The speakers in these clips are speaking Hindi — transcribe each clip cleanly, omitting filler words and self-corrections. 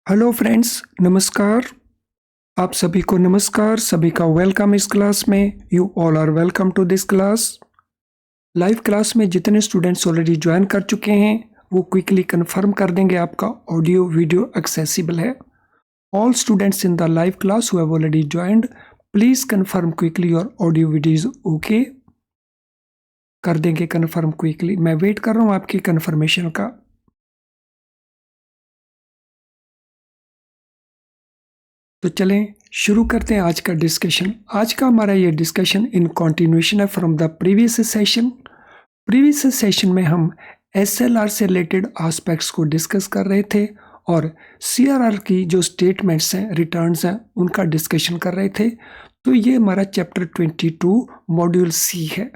हेलो फ्रेंड्स, नमस्कार। आप सभी को नमस्कार, सभी का वेलकम इस क्लास में। You all are welcome to this class. Live class में जितने स्टूडेंट्स ऑलरेडी ज्वाइन कर चुके हैं वो क्विकली कंफर्म कर देंगे आपका ऑडियो वीडियो एक्सेसिबल है। All students in the live class who have already joined, please confirm quickly your audio video is okay. कर देंगे कंफर्म क्विकली। मैं वेट कर रहा हूँ आपकी कंफर्मेशन का। तो चलें शुरू करते हैं आज का डिस्कशन। आज का हमारा ये डिस्कशन इन कंटिन्यूएशन है from the previous session. Previous session में हम एसएलआर से रिलेटेड एस्पेक्ट्स को डिस्कस कर रहे थे और सीआरआर की जो स्टेटमेंट्स हैं, रिटर्न्स हैं, उनका डिस्कशन कर रहे थे। तो ये हमारा चैप्टर 22 मॉड्यूल सी है।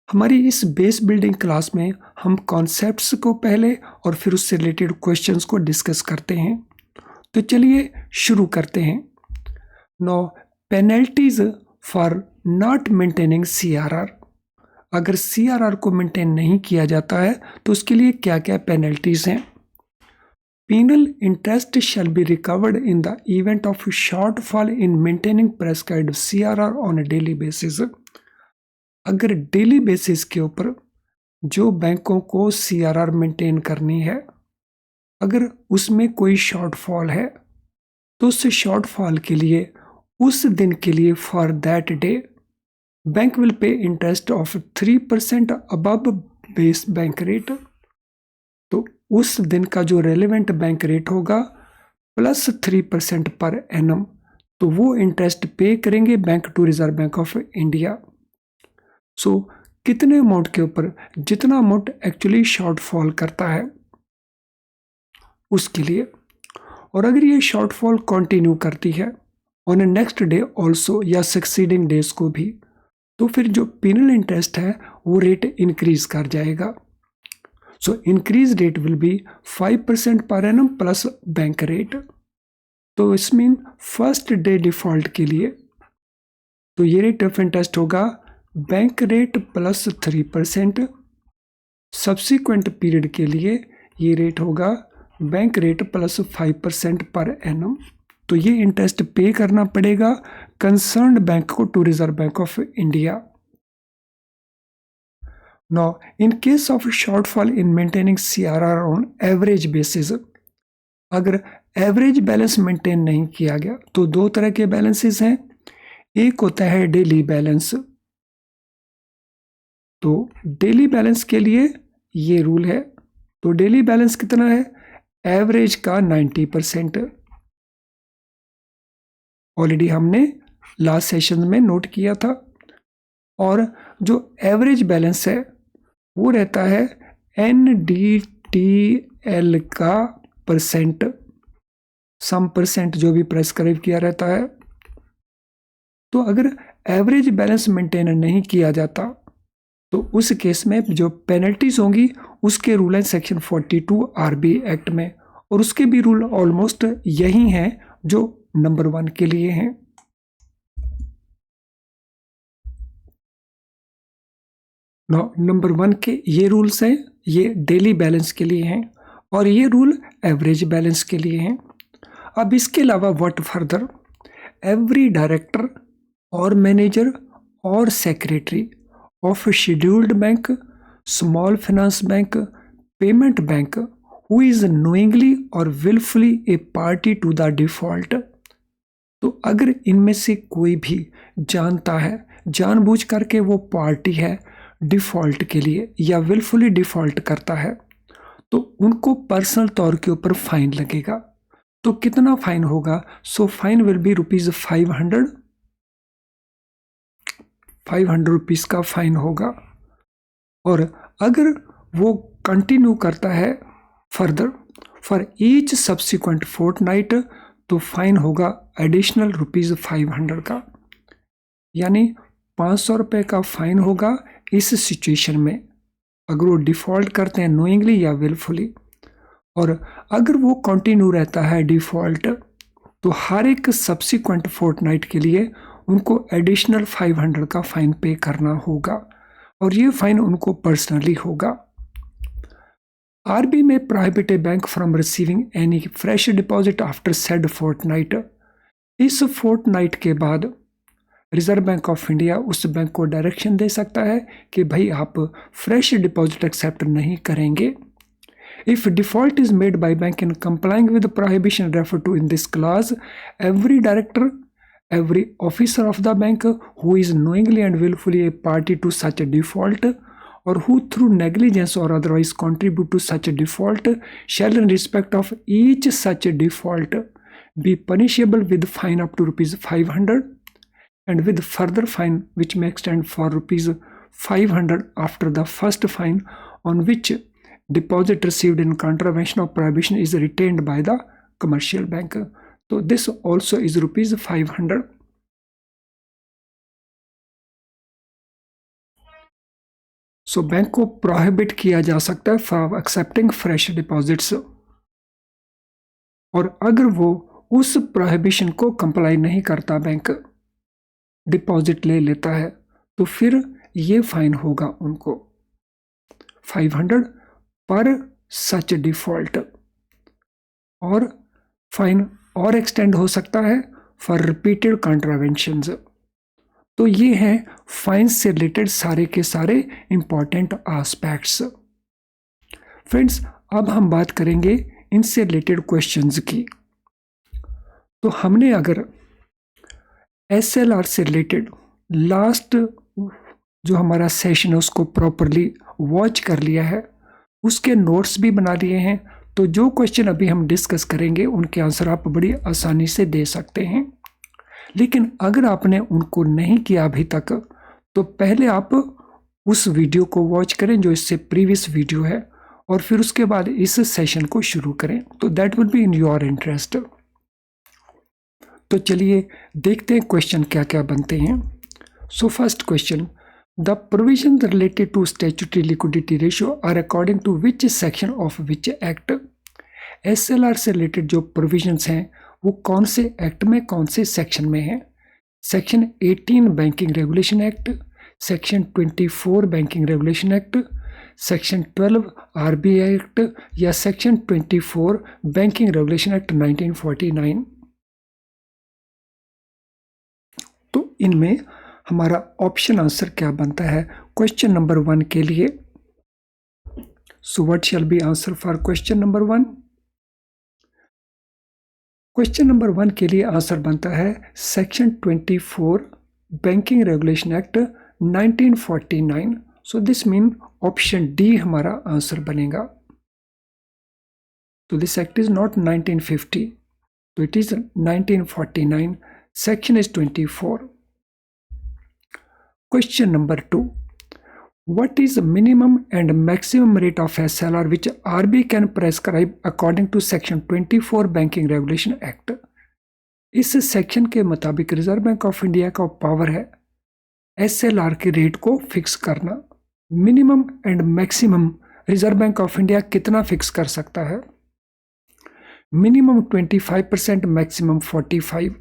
हमारी इस बेस बिल्डिंग क्लास में हम कॉन्सेप्ट्स को पहले और फिर उससे रिलेटेड क्वेश्चंस को डिस्कस करते हैं। तो चलिए शुरू करते हैं। No penalties for not maintaining CRR. अगर सीआरआर को मेंटेन नहीं किया जाता है तो उसके लिए क्या क्या पेनल्टीज हैं। Penal interest shall be recovered in the event of shortfall in maintaining prescribed CRR on a daily basis। अगर डेली बेसिस के ऊपर जो बैंकों को सीआरआर मेंटेन करनी है, अगर उसमें कोई शॉर्टफॉल है तो उस शॉर्टफॉल के लिए उस दिन के लिए for that day bank will pay interest of 3% above base bank rate. तो उस दिन का जो रेलेवेंट बैंक रेट होगा प्लस 3% पर एनम, तो वो इंटरेस्ट पे करेंगे bank to reserve bank of India. So कितने अमाउंट के ऊपर, जितना अमाउंट एक्चुअली शॉर्टफॉल करता है उसके लिए। और अगर ये शॉर्टफॉल कंटिन्यू करती है on A next day also या सक्सीडिंग डेज को भी, तो फिर जो पेनल इंटरेस्ट है वो रेट इंक्रीज कर जाएगा। So increase rate will be 5% per annum plus bank rate. तो इस मीन फर्स्ट डे डिफॉल्ट के लिए तो ये रेट ऑफ इंटरेस्ट होगा bank rate plus 3%। Subsequent period के लिए ये रेट होगा बैंक रेट प्लस 5% पर एनम। तो ये इंटरेस्ट पे करना पड़ेगा कंसर्न्ड बैंक को to reserve bank of India. Now, in case of shortfall in maintaining CRR on average basis, अगर एवरेज बैलेंस मेंटेन नहीं किया गया तो दो तरह के बैलेंसेस हैं। एक होता है डेली बैलेंस। तो डेली बैलेंस के लिए ये रूल है। तो डेली बैलेंस कितना है? एवरेज का 90%। ऑलरेडी हमने लास्ट सेशन में नोट किया था। और जो एवरेज बैलेंस है वो रहता है NDTL का परसेंट, सम परसेंट जो भी प्रेस्क्राइब किया रहता है। तो अगर एवरेज बैलेंस मेंटेन नहीं किया जाता तो उस केस में जो पेनल्टीज होंगी उसके रूल हैं सेक्शन 42 RBI एक्ट में, और उसके भी रूल ऑलमोस्ट यही हैं जो नंबर 1 के लिए हैं। नंबर 1 के ये रूल्स हैं, ये डेली बैलेंस के लिए हैं, और ये रूल एवरेज बैलेंस के लिए हैं। अब इसके अलावा व्हाट फर्दर, एवरी डायरेक्टर और मैनेजर और secretary of scheduled bank, small finance bank, payment bank who is knowingly और wilfully a party to the default. तो अगर इनमें से कोई भी जानता है, जानबूझ करके वो पार्टी है डिफॉल्ट के लिए या विलफुली डिफॉल्ट करता है, तो उनको पर्सनल तौर के ऊपर फाइन लगेगा। तो कितना फाइन होगा? So fine will be ₹500 rupees का फाइन होगा। और अगर वो कंटिन्यू करता है further for each subsequent fortnight तो फाइन होगा एडिशनल ₹500 का, यानी 500 रुपये का फाइन होगा इस सिचुएशन में अगर वो डिफ़ॉल्ट करते हैं नोइंगली या विलफुली। और अगर वो कंटिन्यू रहता है डिफ़ॉल्ट तो हर एक सब्सिक्वेंट फोर्टनाइट के लिए उनको एडिशनल 500 का फाइन पे करना होगा, और ये फाइन उनको पर्सनली होगा। RBI may prohibit a bank from receiving any fresh deposit after said fortnight. इस फोर्टनाइट के बाद रिजर्व बैंक ऑफ इंडिया उस बैंक को डायरेक्शन दे सकता है कि भाई आप फ्रेश डिपॉजिट एक्सेप्ट नहीं करेंगे. If default is made by bank in complying with the prohibition referred to in this clause, every director, every officer of the bank who is knowingly and willfully a party to such a default, or who through negligence or otherwise contribute to such a default, shall in respect of each such a default be punishable with fine up to rupees 500 and with further fine which may extend for rupees 500 after the first fine on which deposit received in contravention of prohibition is retained by the commercial bank. So this also is rupees 500. So bank को prohibit किया जा सकता है for accepting fresh deposits. और अगर वो उस prohibition को comply नहीं करता बैंक, डिपॉजिट ले लेता है, तो फिर ये फाइन होगा उनको 500 पर सच डिफॉल्ट. और फाइन और एक्सटेंड हो सकता है फॉर रिपीटेड कॉन्ट्रावेंशंस. तो ये हैं फाइन से रिलेटेड सारे के सारे इंपॉर्टेंट एस्पेक्ट्स. फ्रेंड्स, अब हम बात करेंगे इनसे रिलेटेड क्वेश्चंस की. तो हमने अगर SLR से रिलेटेड लास्ट जो हमारा सेशन है उसको प्रॉपरली वॉच कर लिया है, उसके नोट्स भी बना लिए हैं, तो जो क्वेश्चन अभी हम डिस्कस करेंगे उनके आंसर आप बड़ी आसानी से दे सकते हैं. लेकिन अगर आपने उनको नहीं किया अभी तक, तो पहले आप उस वीडियो को वॉच करें जो इससे प्रीवियस वीडियो है, और फिर उसके बाद इस सेशन को शुरू करें, तो that will be in your interest. तो चलिए देखते हैं क्वेश्चन क्या क्या बनते हैं. So first question, the provision related to statutory liquidity ratio are according to which section of which act. SLR से रिलेटेड जो प्रोविजंस हैं वो कौन से एक्ट में, कौन से सेक्शन में हैं? Section 18 banking regulation act, section 24 banking regulation act, section 12 RBI act, या सेक्शन 24 बैंकिंग रेगुलेशन एक्ट 1949. तो इनमें हमारा ऑप्शन आंसर क्या बनता है क्वेश्चन नंबर 1 के लिए? So what shall B answer for question number 1? Question number 1 के लिए आंसर बनता है section 24 banking regulation act 1949. So this mean option D हमारा आंसर बनेगा. तो दिस एक्ट इज नॉट 1950, तो it is 1949. Section is 24. Question number 2. What is the minimum and maximum rate of SLR which RBI can prescribe according to section 24 Banking Regulation Act? इस सेक्शन के मुताबिक रिजर्व बैंक ऑफ इंडिया का पावर है SLR के रेट को फिक्स करना. Minimum and maximum reserve bank of India कितना फिक्स कर सकता है? Minimum 25%, maximum 45%.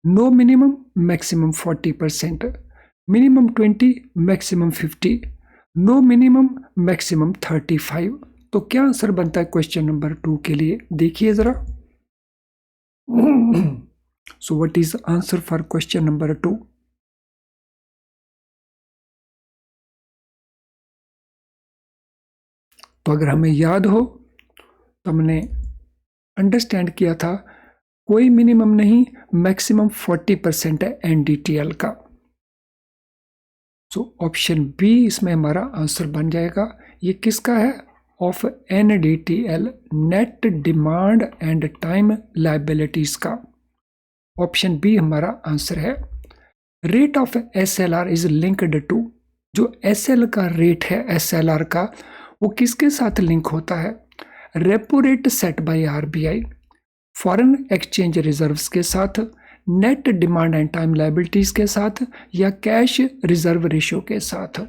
No minimum, maximum 40%. Minimum 20, maximum 50. No minimum, maximum 35. तो क्या आंसर बनता है क्वेश्चन नंबर 2 के लिए? देखिए जरा. So what is answer for question number 2? तो अगर हमें याद हो तो हमने अंडरस्टैंड किया था कोई मिनिमम नहीं, मैक्सिमम 40% है NDTL का. सो ऑप्शन बी इसमें हमारा आंसर बन जाएगा. ये किसका है? Of NDTL, net demand and time liabilities का. ऑप्शन बी हमारा आंसर है. Rate of SLR is linked to, जो SL का रेट है SLR का, वो किसके साथ लिंक होता है? Repo rate set by RBI, foreign exchange reserves के साथ, net demand and time liabilities के साथ, या कैश रिजर्व रेशियो के साथ.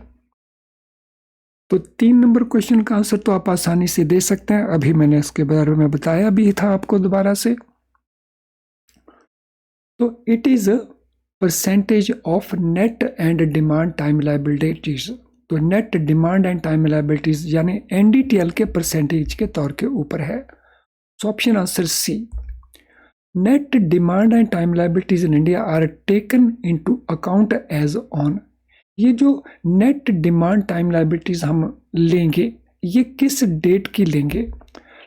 तो 3 नंबर क्वेश्चन का आंसर तो आप आसानी से दे सकते हैं. अभी मैंने इसके बारे में बताया भी था आपको दोबारा से. तो it is percentage of net and demand time liabilities. तो तो net demand and time liabilities यानी एनडीटीएल के परसेंटेज के तौर के ऊपर है। So option answer C. Net demand and time liabilities in India are taken into account as on. ये जो नेट डिमांड टाइम लायबिलिटीज हम लेंगे ये किस डेट की लेंगे?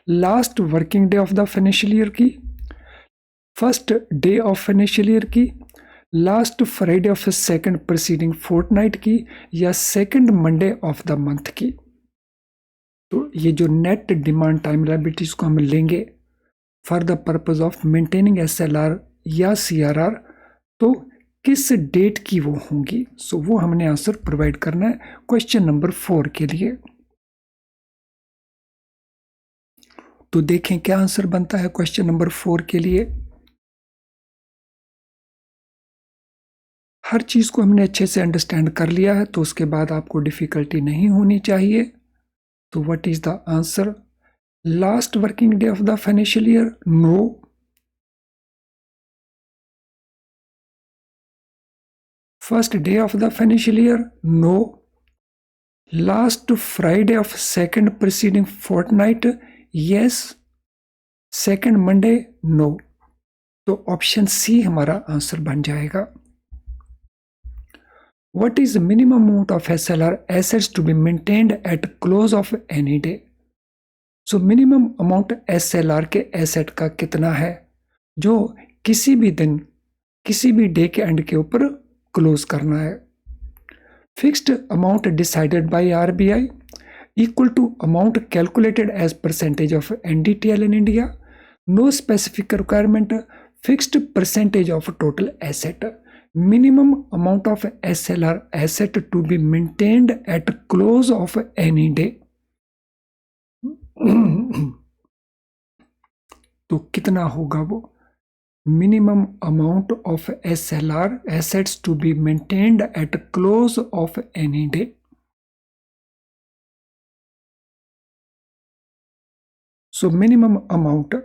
Last working day of the financial year की, first day of financial year की, last Friday of second preceding fortnight की, या second Monday of the month की। तो ये जो नेट डिमांड टाइम लायबिलिटीज को हम लेंगे for the purpose of maintaining SLR या सीआरआर, तो किस डेट की वो होंगी? सो वो हमने आंसर प्रोवाइड करना है क्वेश्चन नंबर 4 के लिए। तो देखें क्या आंसर बनता है क्वेश्चन नंबर 4 के लिए। हर चीज को हमने अच्छे से अंडरस्टैंड कर लिया है तो उसके बाद आपको डिफिकल्टी नहीं होनी चाहिए। तो what is the answer? Last working day of the financial year, no. First day of the financial year, no. Last Friday of second preceding fortnight, yes. Second Monday, no. तो ऑप्शन सी हमारा आंसर बन जाएगा। What is the minimum amount of SLR assets to be maintained at close of any day? So minimum amount SLR के एसेट का कितना है जो किसी भी दिन किसी भी डे के एंड के ऊपर क्लोज करना है? Fixed amount decided by RBI equal to amount calculated as percentage of NDTL in India, no specific requirement, fixed percentage of total asset. Minimum amount of SLR asset to be maintained at close of any day. तो कितना होगा वो? Minimum amount of SLR assets to be maintained at close of any day. So minimum amount.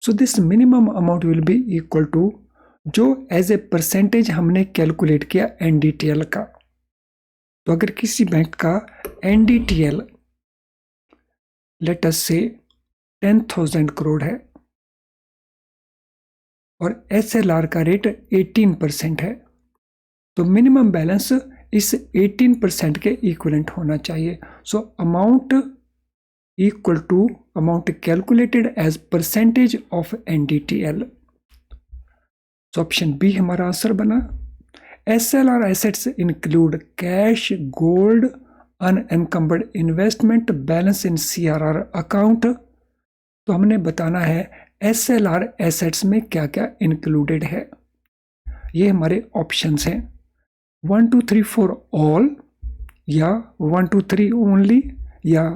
So this minimum amount will be equal to जो एज ए परसेंटेज हमने कैलकुलेट किया NDTL का। तो अगर किसी बैंक का NDTL लेट अस से 10,000 करोड़ है और SLR का रेट 18% है, तो मिनिमम बैलेंस इस 18% के इक्विवेलेंट होना चाहिए। So amount equal to amount calculated as percentage of NDTL. So option B हमारा आंसर बना। SLR assets include cash, gold, unencumbered investment, balance in CRR account। तो हमने बताना है SLR assets में क्या क्या included है। ये हमारे ऑप्शंस हैं 1 2 3 4 all, या 1 2 3 only, या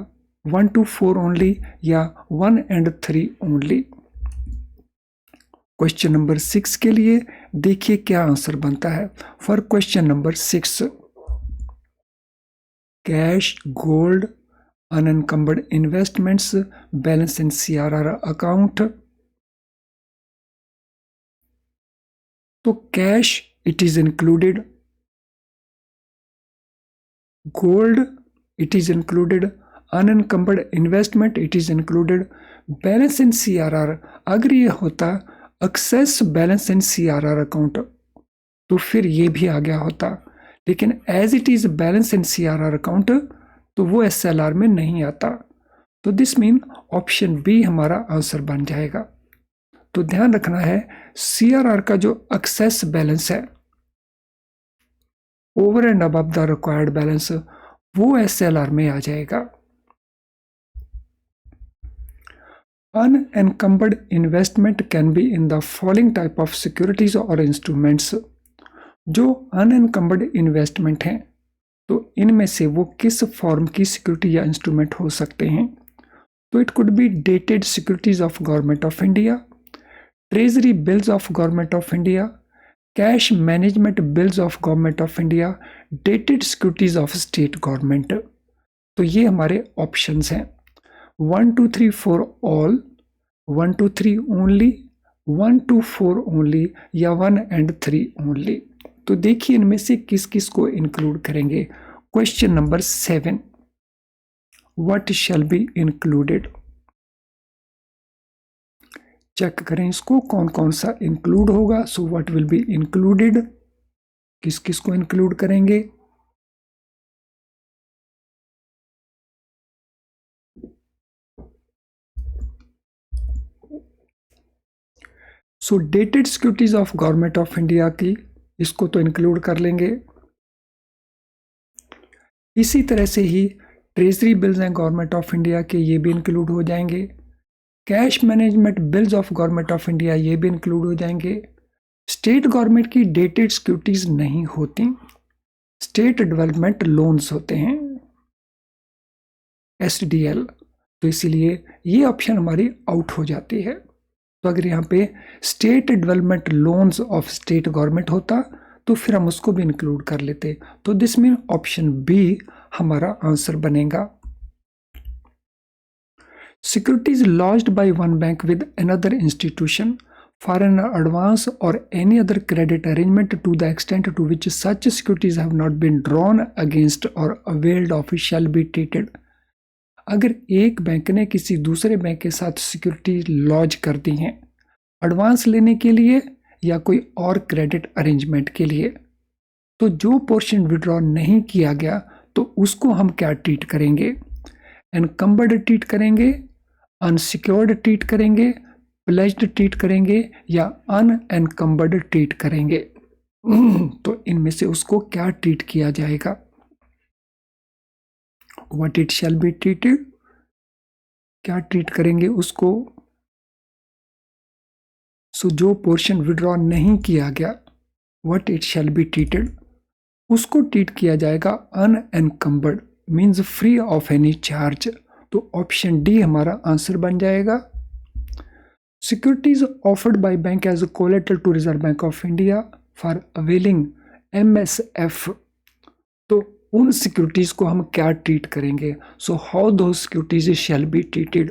1 2 4 only, या 1 and 3 only। क्वेश्चन नंबर 6 के लिए देखिए क्या आंसर बनता है। For question number 6, cash, gold, unencumbered investments, balance in CRR account. तो cash it is included, gold it is included, unencumbered investment it is included, balance in CRR अगर ये होता excess balance in CRR account तो फिर ये भी आ गया होता, लेकिन as it is balance in CRR account तो वो SLR में नहीं आता। तो दिस मीन ऑप्शन बी हमारा आंसर बन जाएगा। तो ध्यान रखना है CRR का जो एक्सेस बैलेंस है over and above the required balance वो SLR में आ जाएगा। Unencumbered investment can be in the following type of securities or instruments। जो unencumbered investment हैं तो इनमें से वो किस फॉर्म की सिक्योरिटी या इंस्ट्रूमेंट हो सकते हैं? तो it could be dated securities of Government of India, treasury bills of Government of India, cash management bills of Government of India, dated securities of state government. तो ये हमारे ऑप्शंस हैं 1 2 3 4 all, 1 2 3 only, 1 2 4 only, या 1 and 3 only। तो देखिए इनमें से किस किस को इंक्लूड करेंगे। Question number 7, what shall be included. Check करें इसको कौन कौन सा इंक्लूड होगा। So what will be included, किस किस को इंक्लूड करेंगे। So dated securities of Government of India की, इसको तो इंक्लूड कर लेंगे। इसी तरह से ही ट्रेजरी बिल्स हैं गवर्नमेंट ऑफ इंडिया के, ये भी इंक्लूड हो जाएंगे। Cash management bills of Government of India, ये भी इंक्लूड हो जाएंगे। स्टेट गवर्नमेंट की डेटेड सिक्योरिटीज नहीं होती, स्टेट डेवलपमेंट लोन्स होते हैं, SDL, तो इसीलिए ये ऑप्शन हमारी आउट हो जाती है। तो अगर यहाँ पे state development loans of state government होता तो फिर हम उसको भी इंक्लूड कर लेते। तो दिस मीन ऑप्शन बी हमारा आंसर बनेगा। Securities lodged by one bank with another institution for an advance और any other credit arrangement to the extent to which such securities have not been drawn against और availed of shall be treated. अगर एक बैंक ने किसी दूसरे बैंक के साथ सिक्योरिटी लॉज कर दी है एडवांस लेने के लिए या कोई और क्रेडिट अरेंजमेंट के लिए, तो जो पोर्शन विड्रॉ नहीं किया गया तो उसको हम क्या ट्रीट करेंगे, एनकम्बर्ड ट्रीट करेंगे, अनसिक्योर्ड ट्रीट करेंगे, प्लेज्ड ट्रीट करेंगे या अनएनकम्बर्ड ट्रीट करेंगे। तो इनमें से उसको क्या ट्रीट किया जाएगा। What it shall be treated, क्या ट्रीट करेंगे उसको। सो जो पोर्शन विड्रॉ नहीं किया गया, what it shall be treated, उसको ट्रीट किया जाएगा unencumbered, means free of any charge. तो ऑप्शन डी हमारा आंसर बन जाएगा। Securities offered by bank as collateral to reserve bank of India for availing MSF, तो उन सिक्योरिटीज को हम क्या ट्रीट करेंगे। So how do securities shall be treated,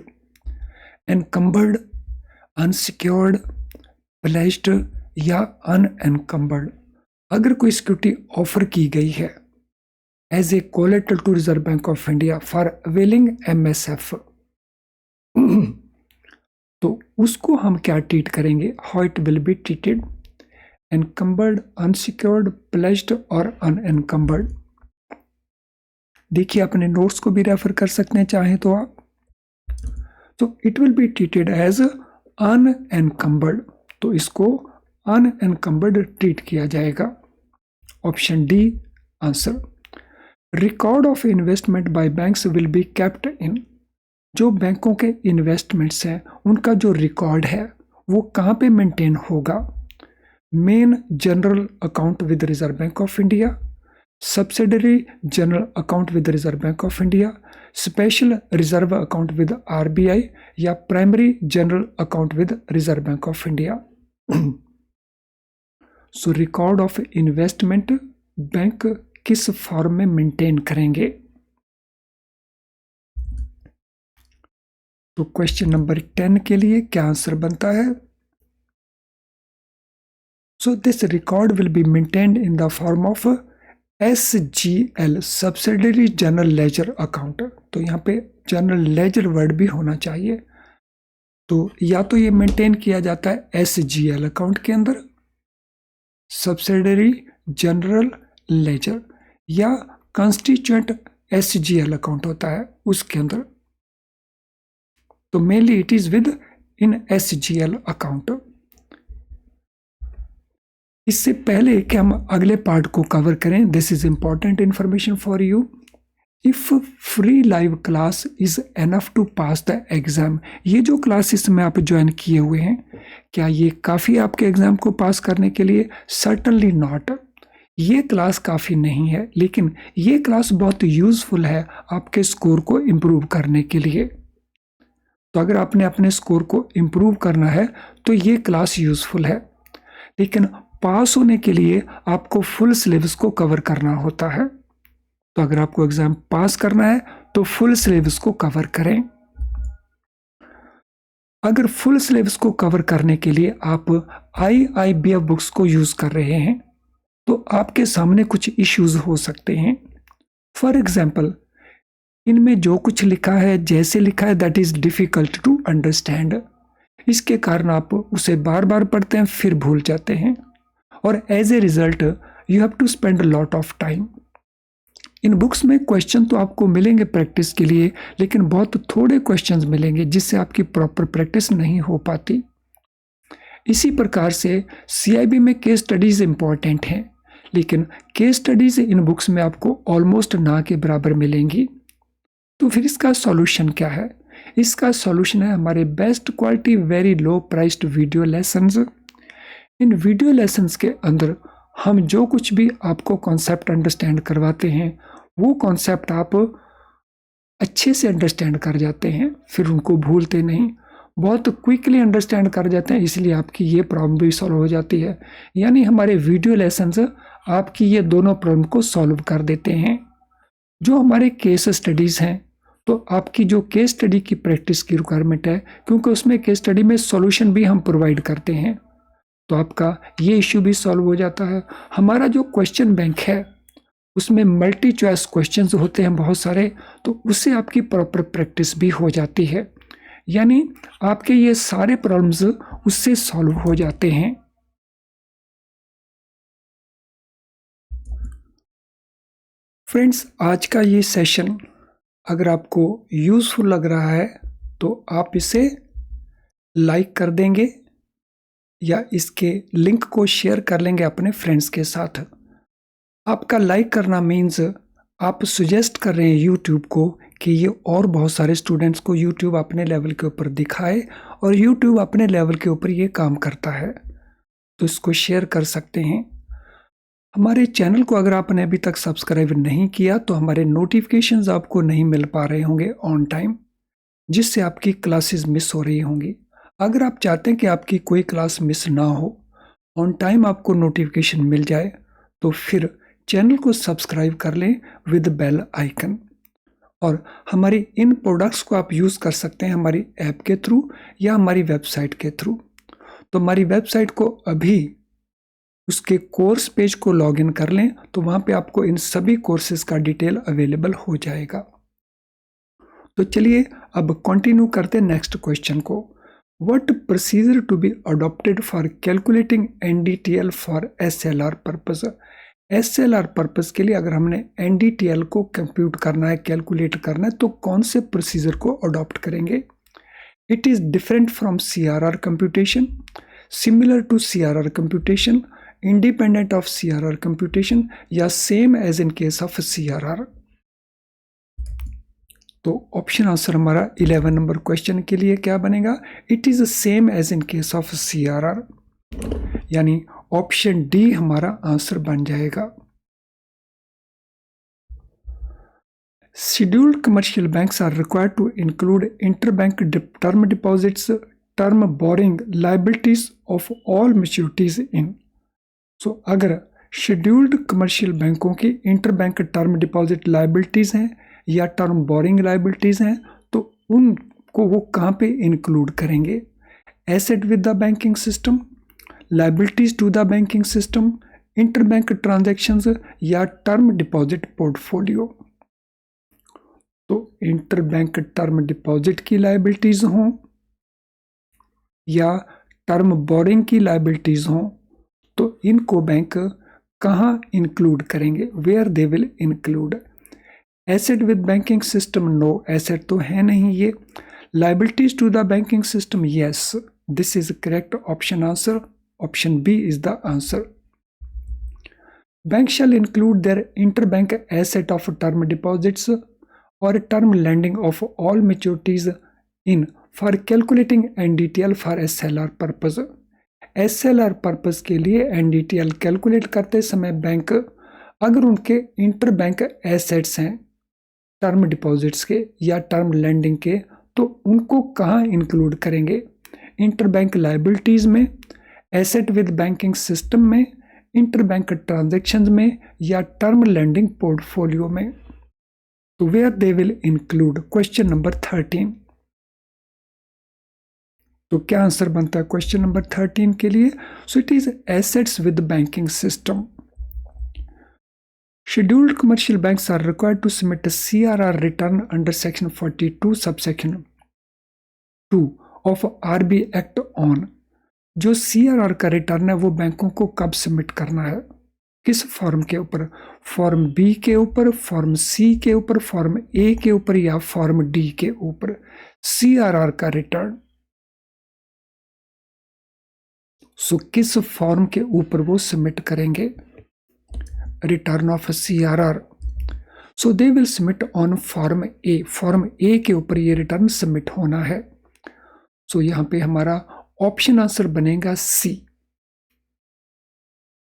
encumbered, unsecured, pledged या अनएनकम्बर्ड। अगर कोई सिक्योरिटी ऑफर की गई है as a collateral to reserve bank of India for availing MSF, तो उसको हम क्या ट्रीट करेंगे, how it will be treated, encumbered, unsecured, pledged और अनएनकम्बर्ड। देखिए अपने नोट्स को भी रेफर कर सकते हैं चाहे तो आप। तो it will be treated as unencumbered, तो इसको अनएनकम्बर्ड ट्रीट किया जाएगा। Option D answer. Record of investment by banks will be kept in, जो बैंकों के इन्वेस्टमेंट्स हैं उनका जो रिकॉर्ड है वो कहाँ पे मेंटेन होगा। Main general account with reserve bank of India, subsidiary general account with reserve bank of India, special reserve account with RBI या primary general account with reserve bank of India. So record of investment bank किस फॉर्म में मेंटेन करेंगे। तो क्वेश्चन नंबर 10 के लिए क्या आंसर बनता है। So this record will be maintained in the form of SGL, subsidiary general ledger account. तो यहाँ पे जनरल लेजर वर्ड भी होना चाहिए। तो या तो ये मेंटेन किया जाता है SGL अकाउंट के अंदर, सब्सिडरी जनरल लेजर, या कंस्टिट्यूएंट SGL अकाउंट होता है उसके अंदर। तो mainly it is within SGL account. इससे पहले कि हम अगले पार्ट को कवर करें, this is important information for you. If free live class is enough to pass the exam, ये जो क्लासेस में आप ज्वाइन किए हुए हैं, क्या ये काफ़ी आपके एग्जाम को पास करने के लिए? सर्टनली नॉट, ये क्लास काफ़ी नहीं है, लेकिन ये क्लास बहुत यूजफुल है आपके स्कोर को इम्प्रूव करने के लिए। तो अगर आपने अपने स्कोर को इम्प्रूव करना है तो ये क्लास यूजफुल है, लेकिन पास होने के लिए आपको फुल सिलेबस को कवर करना होता है। तो अगर आपको एग्जाम पास करना है तो फुल सिलेबस को कवर करें। अगर फुल सिलेबस को कवर करने के लिए आप IIBF बुक्स को यूज कर रहे हैं तो आपके सामने कुछ इश्यूज हो सकते हैं। फॉर एग्जाम्पल, इनमें जो कुछ लिखा है, जैसे लिखा है, that is difficult to understand. इसके कारण आप उसे बार बार पढ़ते हैं, फिर भूल जाते हैं, और as a result you have to spend lot of time. इन बुक्स में क्वेश्चन तो आपको मिलेंगे प्रैक्टिस के लिए, लेकिन बहुत थोड़े क्वेश्चंस मिलेंगे जिससे आपकी प्रॉपर प्रैक्टिस नहीं हो पाती। इसी प्रकार से सीआईबी में केस स्टडीज इंपॉर्टेंट हैं, लेकिन केस स्टडीज इन बुक्स में आपको ऑलमोस्ट ना के बराबर मिलेंगी। तो फिर इसका सॉल्यूशन क्या है? इसका सॉल्यूशन है हमारे best quality very low priced video lessons. इन वीडियो लेसन्स के अंदर हम जो कुछ भी आपको कॉन्सेप्ट अंडरस्टैंड करवाते हैं, वो कॉन्सेप्ट आप अच्छे से अंडरस्टैंड कर जाते हैं, फिर उनको भूलते नहीं, बहुत क्विकली अंडरस्टैंड कर जाते हैं, इसलिए आपकी ये प्रॉब्लम भी सॉल्व हो जाती है। यानी हमारे वीडियो लेसन्स आपकी ये दोनों प्रॉब्लम को सॉल्व कर देते हैं। जो हमारे केस स्टडीज़ हैं, तो आपकी जो केस स्टडी की प्रैक्टिस की रिक्वायरमेंट है, क्योंकि उसमें केस स्टडी में सॉल्यूशन भी हम प्रोवाइड करते हैं, तो आपका ये इश्यू भी सॉल्व हो जाता है। हमारा जो क्वेश्चन बैंक है उसमें मल्टी चॉइस क्वेश्चंस होते हैं बहुत सारे, तो उससे आपकी प्रॉपर प्रैक्टिस भी हो जाती है। यानी आपके ये सारे प्रॉब्लम्स उससे सॉल्व हो जाते हैं। फ्रेंड्स, आज का ये सेशन अगर आपको यूज़फुल लग रहा है तो आप इसे लाइक कर देंगे या इसके लिंक को शेयर कर लेंगे अपने फ्रेंड्स के साथ। आपका लाइक करना मीन्स आप सुजेस्ट कर रहे हैं यूट्यूब को कि ये और बहुत सारे स्टूडेंट्स को यूट्यूब अपने लेवल के ऊपर दिखाए, और यूट्यूब अपने लेवल के ऊपर ये काम करता है, तो इसको शेयर कर सकते हैं। हमारे चैनल को अगर आपने अभी तक सब्सक्राइब नहीं किया तो हमारे नोटिफिकेशंस आपको नहीं मिल पा रहे होंगे ऑन टाइम, जिससे आपकी क्लासेस मिस हो रही होंगी। अगर आप चाहते हैं कि आपकी कोई क्लास मिस ना हो, ऑन टाइम आपको नोटिफिकेशन मिल जाए, तो फिर चैनल को सब्सक्राइब कर लें विद बेल आइकन। और हमारी इन प्रोडक्ट्स को आप यूज़ कर सकते हैं हमारी ऐप के थ्रू या हमारी वेबसाइट के थ्रू। तो हमारी वेबसाइट को अभी उसके कोर्स पेज को लॉगिन कर लें, तो वहाँ पे आपको इन सभी कोर्सेज का डिटेल अवेलेबल हो जाएगा। तो चलिए अब कंटिन्यू करते हैं नेक्स्ट क्वेश्चन को। What procedure to be adopted for calculating NDTL for SLR purpose? SLR purpose के लिए अगर हमने एनडीटीएल को कंप्यूट करना है, कैलकुलेट करना है, तो कौन से प्रोसीजर को अडॉप्ट करेंगे? It is different from CRR computation, similar to CRR computation, independent of CRR computation, या same as in case of CRR. तो ऑप्शन आंसर हमारा 11 नंबर क्वेश्चन के लिए क्या बनेगा? It is same as in case of CRR, यानी ऑप्शन डी हमारा आंसर बन जाएगा। Scheduled commercial banks are required to include interbank term deposits, term borrowing liabilities of all maturities in. So अगर शेड्यूल्ड कमर्शियल बैंकों की इंटरबैंक टर्म डिपॉजिट लाइबिलिटीज हैं या टर्म बोरिंग लाइबिलिटीज हैं, तो उनको वो कहाँ पे इंक्लूड करेंगे? Asset with the banking system, liabilities to the banking system, interbank transactions, या टर्म डिपॉजिट पोर्टफोलियो। तो इंटरबैंक टर्म डिपॉजिट की लाइबिलिटीज हों या टर्म बोरिंग की लाइबिलिटीज हों, तो इनको बैंक कहाँ इंक्लूड करेंगे? Where they will include. Asset with banking system, no, asset तो है नहीं ये। Liabilities to the banking system, yes, this is correct option answer, option B is the answer. Bank shall include their interbank asset of term deposits or term lending of all maturities in for calculating NDTL for SLR purpose। SLR purpose के लिए NDTL कैलकुलेट करते समय बैंक अगर उनके इंटरबैंक एसेट्स हैं टर्म डिपॉजिट्स के या टर्म लैंडिंग के, तो उनको कहाँ इंक्लूड करेंगे? इंटरबैंक लाइबिलिटीज में, एसेट विद बैंकिंग सिस्टम में, इंटरबैंक ट्रांजैक्शंस में, या टर्म लैंडिंग पोर्टफोलियो में। तो where they will include, question number 13। तो क्या आंसर बनता है क्वेश्चन नंबर 13 के लिए? So it is assets with banking system. Scheduled commercial banks are required to submit a CRR return under Section 42 subsection 2 of RBI Act on। जो CRR का रिटर्न है वो बैंकों को कब सबमिट करना है, किस फॉर्म के ऊपर? फॉर्म बी के ऊपर, फॉर्म सी के ऊपर, फॉर्म ए के ऊपर या फॉर्म डी के ऊपर? CRR का रिटर्न किस फॉर्म के ऊपर वो सबमिट करेंगे? Return of CRR। So they will submit on form A. Form A के ऊपर ये रिटर्न सबमिट होना है। सो यहां पे हमारा ऑप्शन आंसर बनेगा सी।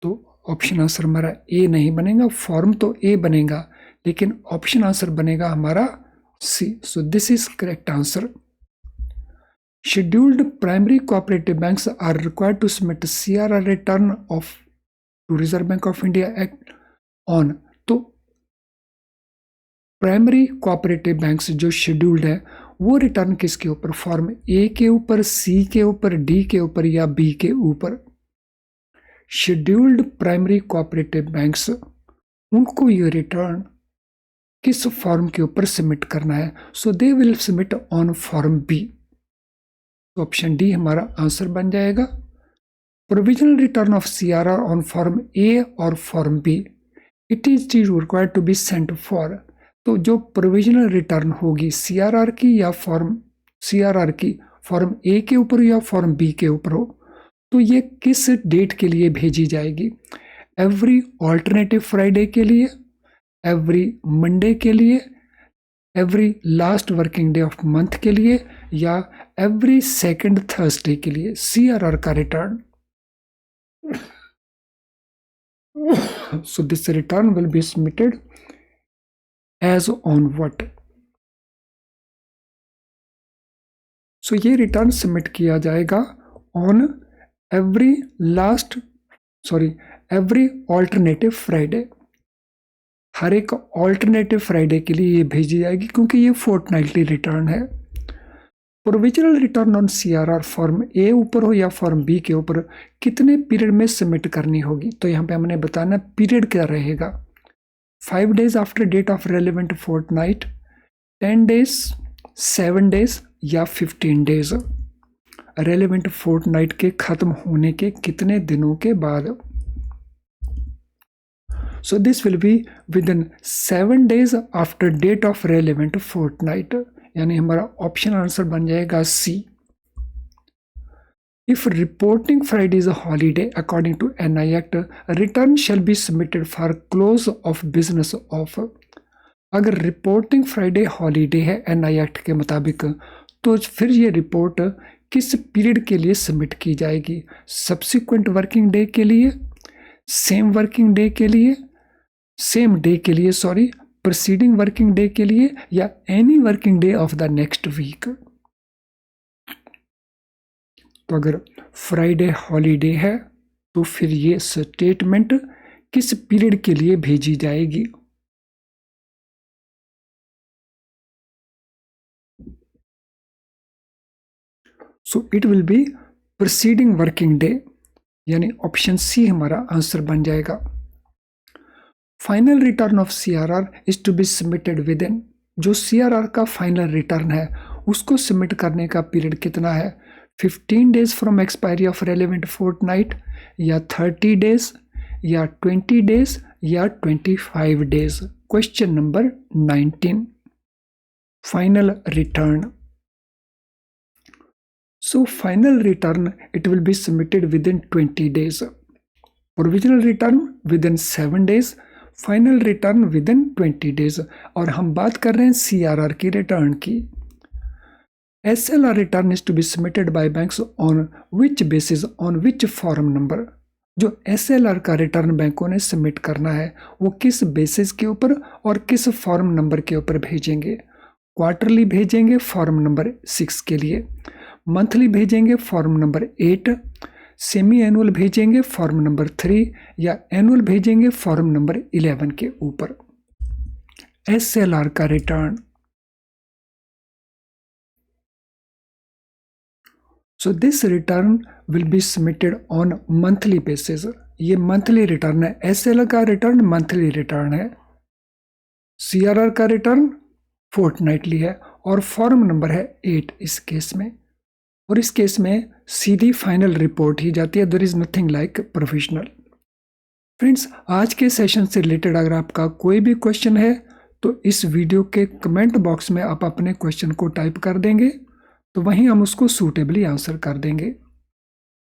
तो ऑप्शन आंसर हमारा ए नहीं बनेगा, फॉर्म तो ए बनेगा लेकिन ऑप्शन आंसर बनेगा हमारा C. So this is correct answer. Scheduled primary cooperative banks are required to submit CRR return of to Reserve Bank of India Act on। तो प्राइमरी कोऑपरेटिव बैंक्स जो शेड्यूल्ड है वो रिटर्न किसके ऊपर? फॉर्म ए के ऊपर, सी के ऊपर, डी के ऊपर या बी के ऊपर? शेड्यूल्ड प्राइमरी कोऑपरेटिव बैंक्स, उनको ये रिटर्न किस फॉर्म के ऊपर सबमिट करना है? So they will submit on form B. Option D हमारा आंसर बन जाएगा। Provisional return of CRR on form A और form B, it is required to be sent for. तो जो प्रोविजनल रिटर्न होगी CRR की या CRR की फॉर्म ए के ऊपर या फॉर्म बी के ऊपर हो, तो ये किस डेट के लिए भेजी जाएगी? एवरी ऑल्टरनेटिव फ्राइडे के लिए, एवरी मंडे के लिए, every last working day of month के लिए या एवरी सेकेंड थर्सडे के लिए? CRR का return. So this return will be submitted as on what? So ये रिटर्न सबमिट किया जाएगा ऑन एवरी ऑल्टरनेटिव फ्राइडे। हर एक ऑल्टरनेटिव फ्राइडे के लिए ये भेजी जाएगी क्योंकि ये फोर्टनाइटली रिटर्न है। Provisional return on CRR form A ऊपर हो या फॉर्म बी के ऊपर कितने पीरियड में सबमिट करनी होगी? तो यहाँ पे हमने बताना पीरियड क्या रहेगा। 5 days after date of relevant fortnight, 10 days, 7 days या 15 days? रेलिवेंट फोर्टनाइट के खत्म होने के कितने दिनों के बाद? So this will be within 7 days after date of relevant fortnight, यानी हमारा ऑप्शन आंसर बन जाएगा सी। If reporting Friday is a holiday according to NI Act, return shall be submitted for close of business of। अगर रिपोर्टिंग फ्राइडे हॉलीडे है NI एक्ट के मुताबिक, तो फिर ये रिपोर्ट किस पीरियड के लिए सबमिट की जाएगी? सब्सिक्वेंट वर्किंग डे के लिए, सेम वर्किंग डे के लिए, सेम डे के लिए सॉरी, प्रीसीडिंग वर्किंग डे के लिए या any working day of the next week? तो अगर फ्राइडे हॉलीडे है तो फिर ये स्टेटमेंट किस पीरियड के लिए भेजी जाएगी? So it will be preceding working day, यानी ऑप्शन सी हमारा आंसर बन जाएगा। Final return of CRR is to be submitted within. जो CRR का फाइनल रिटर्न है उसको सबमिट करने का पीरियड कितना है? 15 days from expiry of relevant fortnight या 30 days या 20 days या 25 days? Question number 19, final return. So final return, it will be submitted within 20 days. Provisional return within 7 days, final return with in 20 days। और हम बात कर रहे हैं CRR की रिटर्न की। SLR return is to be submitted by banks on which basis, on which form number? जो SLR का रिटर्न बैंकों ने सबमिट करना है वो किस बेसिस के ऊपर और किस फॉर्म नंबर के ऊपर भेजेंगे? क्वार्टरली भेजेंगे फॉर्म नंबर 6 के लिए, मंथली भेजेंगे फॉर्म नंबर 8, सेमी एनुअल भेजेंगे फॉर्म नंबर 3 या एनुअल भेजेंगे फॉर्म नंबर 11 के ऊपर? SLR का return. So this return will be submitted on monthly basis, ये मंथली रिटर्न है, एसएल का रिटर्न मंथली रिटर्न है, सीआरआर का रिटर्न फोर्टनाइटली है और फॉर्म नंबर है 8 इस केस में। और इस केस में सीधी फाइनल रिपोर्ट ही जाती है, there is nothing like professional. Friends, आज के सेशन से रिलेटेड अगर आपका कोई भी क्वेश्चन है तो इस वीडियो के कमेंट बॉक्स में आप अपने क्वेश्चन को टाइप कर देंगे, तो वहीं हम उसको सूटेबली आंसर कर देंगे।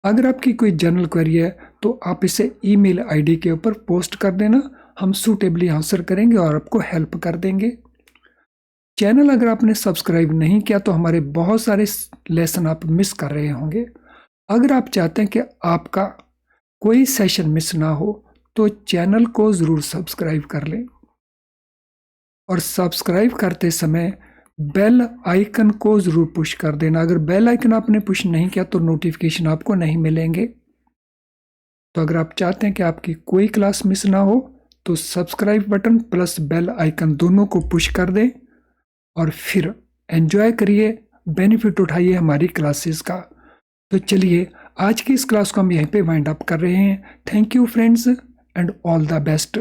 अगर आपकी कोई जनरल क्वेरी है तो आप इसे ईमेल आईडी के ऊपर पोस्ट कर देना, हम सूटेबली आंसर करेंगे और आपको हेल्प कर देंगे। चैनल अगर आपने सब्सक्राइब नहीं किया तो हमारे बहुत सारे लेसन आप मिस कर रहे होंगे। अगर आप चाहते हैं कि आपका कोई सेशन मिस ना हो तो चैनल को ज़रूर सब्सक्राइब कर लें और सब्सक्राइब करते समय बेल आइकन को ज़रूर पुश कर देना। अगर बेल आइकन आपने पुश नहीं किया तो नोटिफिकेशन आपको नहीं मिलेंगे। तो अगर आप चाहते हैं कि आपकी कोई क्लास मिस ना हो तो subscribe button plus bell icon दोनों को पुश कर दें और फिर एंजॉय करिए, बेनिफिट उठाइए हमारी क्लासेस का। तो चलिए आज की इस क्लास को हम यहीं पे वाइंड अप कर रहे हैं। Thank you friends and all the best.